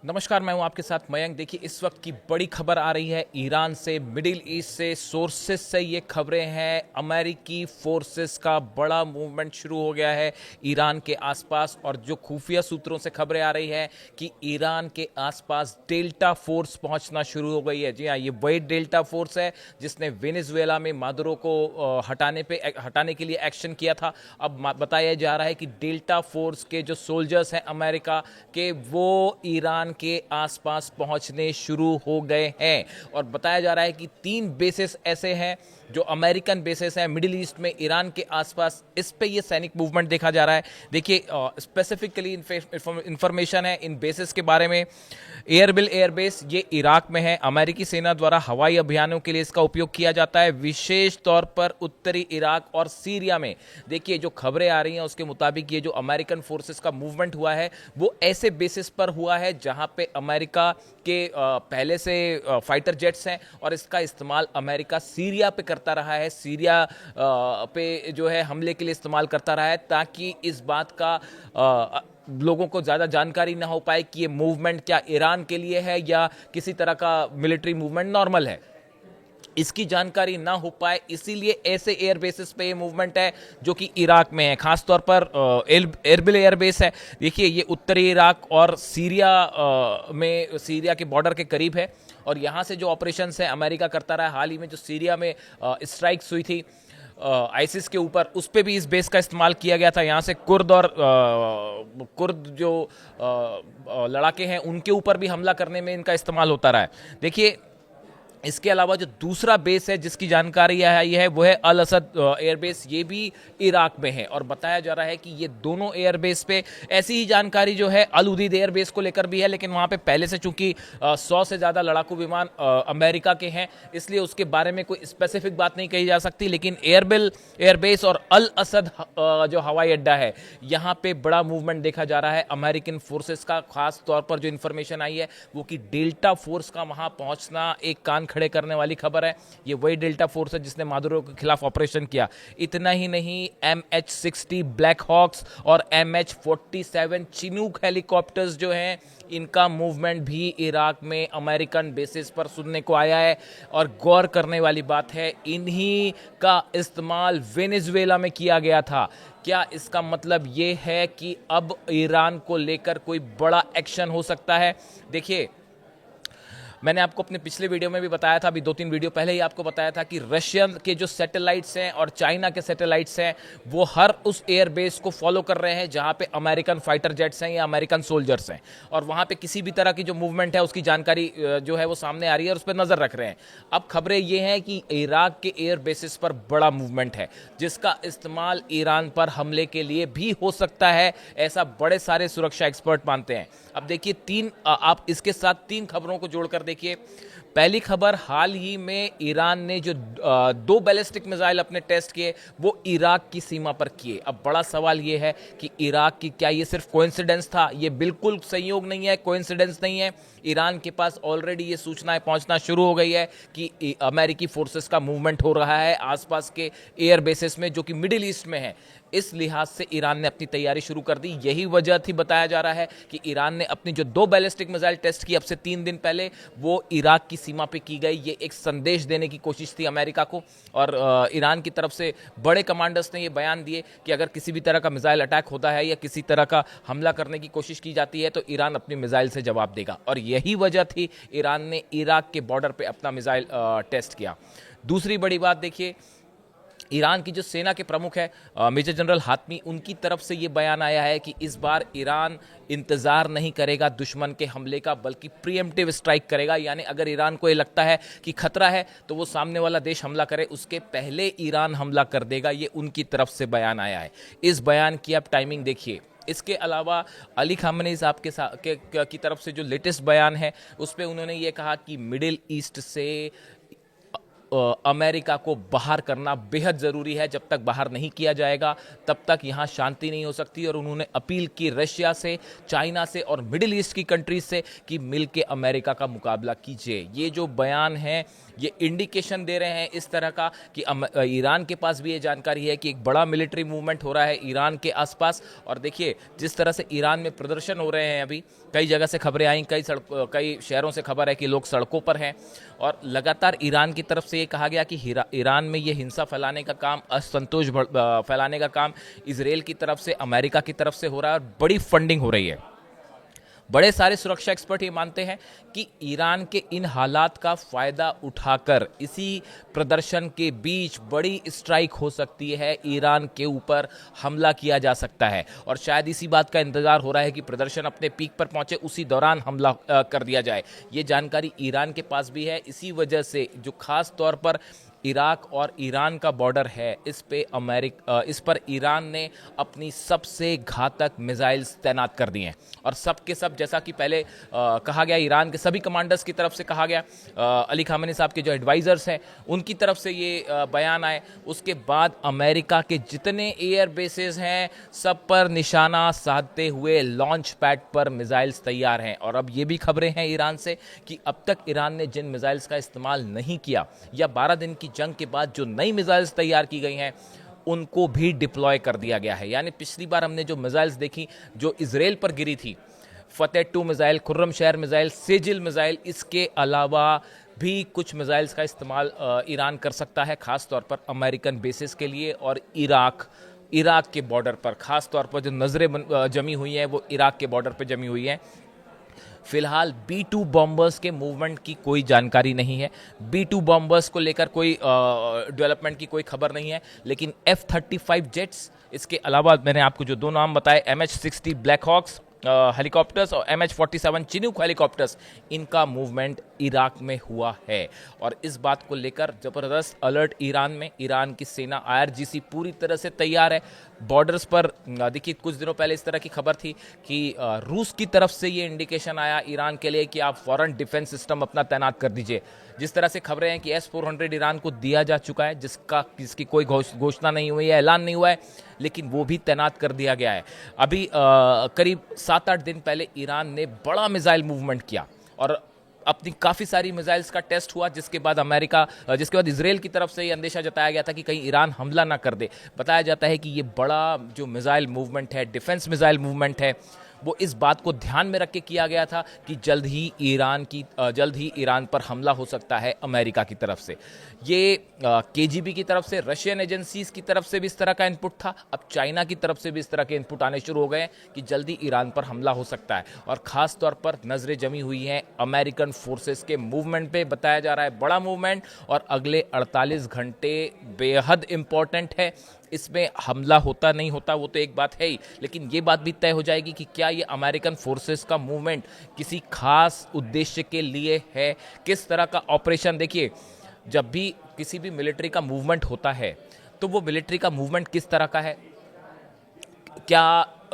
नमस्कार, मैं हूं आपके साथ मयंक। देखिए, इस वक्त की बड़ी खबर आ रही है ईरान से, मिडिल ईस्ट से, सोर्सेस से ये खबरें हैं। अमेरिकी फोर्सेस का बड़ा मूवमेंट शुरू हो गया है ईरान के आसपास, और जो खुफिया सूत्रों से खबरें आ रही हैं कि ईरान के आसपास डेल्टा फोर्स पहुंचना शुरू हो गई है। जी हाँ, ये वही डेल्टा फोर्स है जिसने वेनेजुएला में मादुरो को हटाने के लिए एक्शन किया था। अब बताया जा रहा है कि डेल्टा फोर्स के जो सोल्जर्स हैं अमेरिका के, वो ईरान के आसपास पहुंचने शुरू हो गए हैं। और बताया जा रहा है कि 3 बेसेस ऐसे हैं जो अमेरिकन बेसेस हैं मिडिल ईस्ट में ईरान के आसपास। इस पे ये सैनिक मूवमेंट देखा जा रहा है। देखिए, स्पेसिफिकली इंफॉर्मेशन है इन बेसेस के बारे में। एयरबिल एयरबेस ये इराक में है। अमेरिकी सेना द्वारा हवाई अभियानों के लिए इसका उपयोग किया जाता है, विशेष तौर पर उत्तरी इराक और सीरिया में। देखिए, जो खबरें आ रही हैं उसके मुताबिक ये जो अमेरिकन फोर्सेस का मूवमेंट हुआ है वो ऐसे बेसिस पर हुआ है जहां पे अमेरिका के पहले से फाइटर जेट्स हैं, और इसका इस्तेमाल अमेरिका सीरिया पे करता रहा है। सीरिया पे जो है हमले के लिए इस्तेमाल करता रहा है, ताकि इस बात का लोगों को ज़्यादा जानकारी ना हो पाए कि ये मूवमेंट क्या ईरान के लिए है या किसी तरह का मिलिट्री मूवमेंट नॉर्मल है, इसकी जानकारी ना हो पाए। इसीलिए ऐसे एयर बेसिस पे ये मूवमेंट है जो कि इराक में है। खासतौर पर एरबिल एयर बेस है। देखिए, ये उत्तरी इराक और सीरिया के बॉर्डर के करीब है, और यहाँ से जो ऑपरेशंस है अमेरिका करता रहा है। हाल ही में जो सीरिया में स्ट्राइक्स हुई थी आइसिस के ऊपर, उस पर भी इस बेस का इस्तेमाल किया गया था। यहाँ से कुर्द जो लड़ाके हैं उनके ऊपर भी हमला करने में इनका इस्तेमाल होता रहा है। देखिए, इसके अलावा जो दूसरा बेस है जिसकी जानकारी आई है वो है अल असद एयरबेस। ये भी इराक में है, और बताया जा रहा है कि ये दोनों एयरबेस पे ऐसी ही जानकारी जो है अल उदीद एयरबेस को लेकर भी है, लेकिन वहाँ पे पहले से चूंकि 100 से ज़्यादा लड़ाकू विमान अमेरिका के हैं, इसलिए उसके बारे में कोई स्पेसिफिक बात नहीं कही जा सकती। लेकिन एयरबिल एयरबेस और अल असद जो हवाई अड्डा है, यहाँ पे बड़ा मूवमेंट देखा जा रहा है अमेरिकन फोर्सेस का। खास तौर पर जो इन्फॉर्मेशन आई है वो कि डेल्टा फोर्स का वहाँ पहुँचना एक कान खड़े करने वाली खबर है। ये वही डेल्टा फोर्स है जिसने मादुरो के खिलाफ ऑपरेशन किया। इतना ही नहीं, MH-60 ब्लैक हॉक्स और MH-47 चिनूक हेलीकॉप्टर्स जो हैं, इनका मूवमेंट भी इराक में अमेरिकन बेसिस पर सुनने को आया है। और गौर करने वाली बात है, इन्हीं का इस्तेमाल वेनेजुएला में किया गया था। क्या इसका मतलब ये है कि अब ईरान को लेकर कोई बड़ा एक्शन हो सकता है? देखिए, मैंने आपको अपने पिछले वीडियो में भी बताया था, अभी 2-3 वीडियो पहले ही आपको बताया था कि रशियन के जो सैटेलाइट्स हैं और चाइना के सैटेलाइट्स हैं वो हर उस एयरबेस को फॉलो कर रहे हैं जहां पे अमेरिकन फाइटर जेट्स हैं या अमेरिकन सोल्जर्स हैं, और वहां पे किसी भी तरह की जो मूवमेंट है उसकी जानकारी जो है वो सामने आ रही है और उस पर नजर रख रहे हैं। अब खबरें ये हैं कि इराक के एयर बेसिस पर बड़ा मूवमेंट है जिसका इस्तेमाल ईरान पर हमले के लिए भी हो सकता है, ऐसा बड़े सारे सुरक्षा एक्सपर्ट मानते हैं। अब देखिए, आप इसके साथ 3 खबरों को जोड़कर देखिए। पहली खबर, हाल ही में ईरान ने जो 2 बैलिस्टिक मिसाइल अपने टेस्ट किए वो इराक की सीमा पर किए। अब बड़ा सवाल ये है कि इराक की क्या ये सिर्फ कोइंसिडेंस था? ये बिल्कुल संयोग नहीं है, कोइंसिडेंस नहीं है। ईरान के पास ऑलरेडी ये सूचनाएं पहुंचना शुरू हो गई है कि अमेरिकी फोर्सेस का मूवमेंट हो रहा है आसपास के एयर बेसिस में जो कि मिडिल ईस्ट में है। इस लिहाज से ईरान ने अपनी तैयारी शुरू कर दी। यही वजह थी, बताया जा रहा है कि ईरान ने अपनी जो 2 बैलिस्टिक मिसाइल टेस्ट की अब से 3 दिन पहले, वो इराक की सीमा पे की गई। ये एक संदेश देने की कोशिश थी अमेरिका को, और ईरान की तरफ से बड़े कमांडर्स ने ये बयान दिए कि अगर किसी भी तरह का मिसाइल अटैक होता है या किसी तरह का हमला करने की कोशिश की जाती है तो ईरान अपनी मिसाइल से जवाब देगा, और यही वजह थी ईरान ने इराक के बॉर्डर पे अपना मिसाइल टेस्ट किया। दूसरी बड़ी बात देखिए, ईरान की जो सेना के प्रमुख है मेजर जनरल हातमी, उनकी तरफ से ये बयान आया है कि इस बार ईरान इंतज़ार नहीं करेगा दुश्मन के हमले का, बल्कि प्रीएम्प्टिव स्ट्राइक करेगा। यानी अगर ईरान को ये लगता है कि खतरा है तो वो सामने वाला देश हमला करे उसके पहले ईरान हमला कर देगा। ये उनकी तरफ से बयान आया है। इस बयान की आप टाइमिंग देखिए। इसके अलावा अली खामनेई साहब की तरफ से जो लेटेस्ट बयान है उस पर उन्होंने ये कहा कि मिडिल ईस्ट से अमेरिका को बाहर करना बेहद ज़रूरी है। जब तक बाहर नहीं किया जाएगा तब तक यहाँ शांति नहीं हो सकती। और उन्होंने अपील की रशिया से, चाइना से और मिडिल ईस्ट की कंट्रीज से कि मिल के अमेरिका का मुकाबला कीजिए। ये जो बयान है ये इंडिकेशन दे रहे हैं इस तरह का कि ईरान के पास भी ये जानकारी है कि एक बड़ा मिलिट्री मूवमेंट हो रहा है ईरान के आसपास। और देखिए जिस तरह से ईरान में प्रदर्शन हो रहे हैं, अभी कई जगह से खबरें आई, कई शहरों से खबर है कि लोग सड़कों पर हैं। और लगातार ईरान की तरफ से ये कहा गया कि ईरान में ये हिंसा फैलाने का काम, असंतोष फैलाने का काम इजराइल की तरफ से, अमेरिका की तरफ से हो रहा है और बड़ी फंडिंग हो रही है। बड़े सारे सुरक्षा एक्सपर्ट ये मानते हैं कि ईरान के इन हालात का फायदा उठाकर इसी प्रदर्शन के बीच बड़ी स्ट्राइक हो सकती है, ईरान के ऊपर हमला किया जा सकता है। और शायद इसी बात का इंतजार हो रहा है कि प्रदर्शन अपने पीक पर पहुंचे, उसी दौरान हमला कर दिया जाए। ये जानकारी ईरान के पास भी है। इसी वजह से जो खास तौर पर इराक और ईरान का बॉर्डर है, इस पर ईरान ने अपनी सबसे घातक मिसाइल्स तैनात कर दी हैं। और सब के सब, जैसा कि पहले कहा गया, ईरान के सभी कमांडर्स की तरफ से कहा गया, अली खामेनी साहब के जो एडवाइजर्स हैं उनकी तरफ से ये बयान आए। उसके बाद अमेरिका के जितने एयर बेसेस हैं सब पर निशाना साधते हुए लॉन्च पैड पर मिसाइल्स तैयार हैं। और अब ये भी खबरें हैं ईरान से कि अब तक ईरान ने जिन मिसाइल्स का इस्तेमाल नहीं किया या 12 दिन की जंग के बाद जो नई मिसाइल्स तैयार की गई हैं उनको भी डिप्लॉय कर दिया गया है। यानी पिछली बार हमने जो मिसाइल्स देखी जो इजराइल पर गिरी थी, फतेह 2 मिसाइल, खुर्रम शहर मिसाइल, सेजिल मिसाइल, इसके अलावा भी कुछ मिसाइल्स का इस्तेमाल ईरान कर सकता है, खास तौर पर अमेरिकन बेसिस के लिए। और इराक के बॉर्डर पर खास तौर पर जो नजरें जमी हुई हैं वो इराक के बॉर्डर पर जमी हुई हैं। फिलहाल B-2 बॉम्बर्स के मूवमेंट की कोई जानकारी नहीं है। B-2 बॉम्बर्स को लेकर कोई डेवलपमेंट की कोई खबर नहीं है। लेकिन F-35 जेट्स, इसके अलावा मैंने आपको जो 2 नाम बताए, MH-60 ब्लैक हॉक्स हेलीकॉप्टर्स और MH-47 चिनूक हेलीकॉप्टर्स, इनका मूवमेंट इराक में हुआ है। और इस बात को लेकर ज़बरदस्त अलर्ट ईरान में, ईरान की सेना IRGC पूरी तरह से तैयार है। बॉर्डर्स पर देखिए कुछ दिनों पहले इस तरह की खबर थी कि रूस की तरफ से ये इंडिकेशन आया ईरान के लिए कि आप फॉरेन डिफेंस सिस्टम अपना तैनात कर दीजिए। जिस तरह से खबरें हैं कि S-400 ईरान को दिया जा चुका है, जिसकी कोई घोषणा नहीं हुई है, ऐलान नहीं हुआ है, लेकिन वो भी तैनात कर दिया गया है। अभी करीब 7-8 दिन पहले ईरान ने बड़ा मिसाइल मूवमेंट किया और अपनी काफ़ी सारी मिसाइल्स का टेस्ट हुआ, जिसके बाद इजराइल की तरफ से ये अंदेशा जताया गया था कि कहीं ईरान हमला ना कर दे। बताया जाता है कि ये बड़ा जो मिसाइल मूवमेंट है, डिफेंस मिसाइल मूवमेंट है, वो इस बात को ध्यान में रख के किया गया था कि जल्द ही ईरान पर हमला हो सकता है अमेरिका की तरफ से। ये KGB की तरफ से, रशियन एजेंसीज की तरफ से भी इस तरह का इनपुट था। अब चाइना की तरफ से भी इस तरह के इनपुट आने शुरू हो गए हैं कि जल्दी ईरान पर हमला हो सकता है। और ख़ास तौर पर नज़रें जमी हुई हैं अमेरिकन फोर्सेस के मूवमेंट पे। बताया जा रहा है बड़ा मूवमेंट, और अगले 48 घंटे बेहद इम्पॉर्टेंट है। इसमें हमला होता नहीं होता वो तो एक बात है ही, लेकिन ये बात भी तय हो जाएगी कि क्या ये अमेरिकन फोर्सेस का मूवमेंट किसी खास उद्देश्य के लिए है, किस तरह का ऑपरेशन। देखिए जब भी किसी भी मिलिट्री का मूवमेंट होता है तो वो मिलिट्री का मूवमेंट किस तरह का है, क्या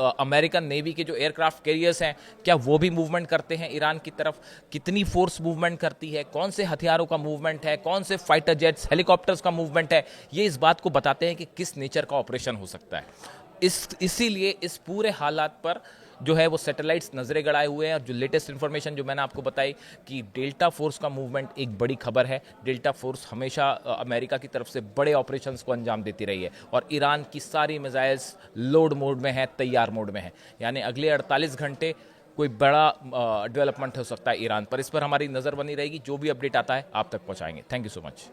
अमेरिकन नेवी के जो एयरक्राफ्ट कैरियर्स हैं क्या वो भी मूवमेंट करते हैं ईरान की तरफ, कितनी फोर्स मूवमेंट करती है, कौन से हथियारों का मूवमेंट है, कौन से फाइटर जेट्स, हेलीकॉप्टर्स का मूवमेंट है, ये इस बात को बताते हैं कि किस नेचर का ऑपरेशन हो सकता है। इसीलिए इस पूरे हालात पर जो है वो सैटेलाइट्स नजरें गड़ाए हुए हैं। और जो लेटेस्ट इन्फॉर्मेशन जो मैंने आपको बताई कि डेल्टा फोर्स का मूवमेंट एक बड़ी खबर है। डेल्टा फोर्स हमेशा अमेरिका की तरफ से बड़े ऑपरेशंस को अंजाम देती रही है, और ईरान की सारी मिसाइल्स लोड मोड में है, तैयार मोड में है। यानी अगले 48 घंटे कोई बड़ा डेवलपमेंट हो सकता है ईरान पर। इस पर हमारी नज़र बनी रहेगी, जो भी अपडेट आता है आप तक पहुँचाएंगे। Thank you so much.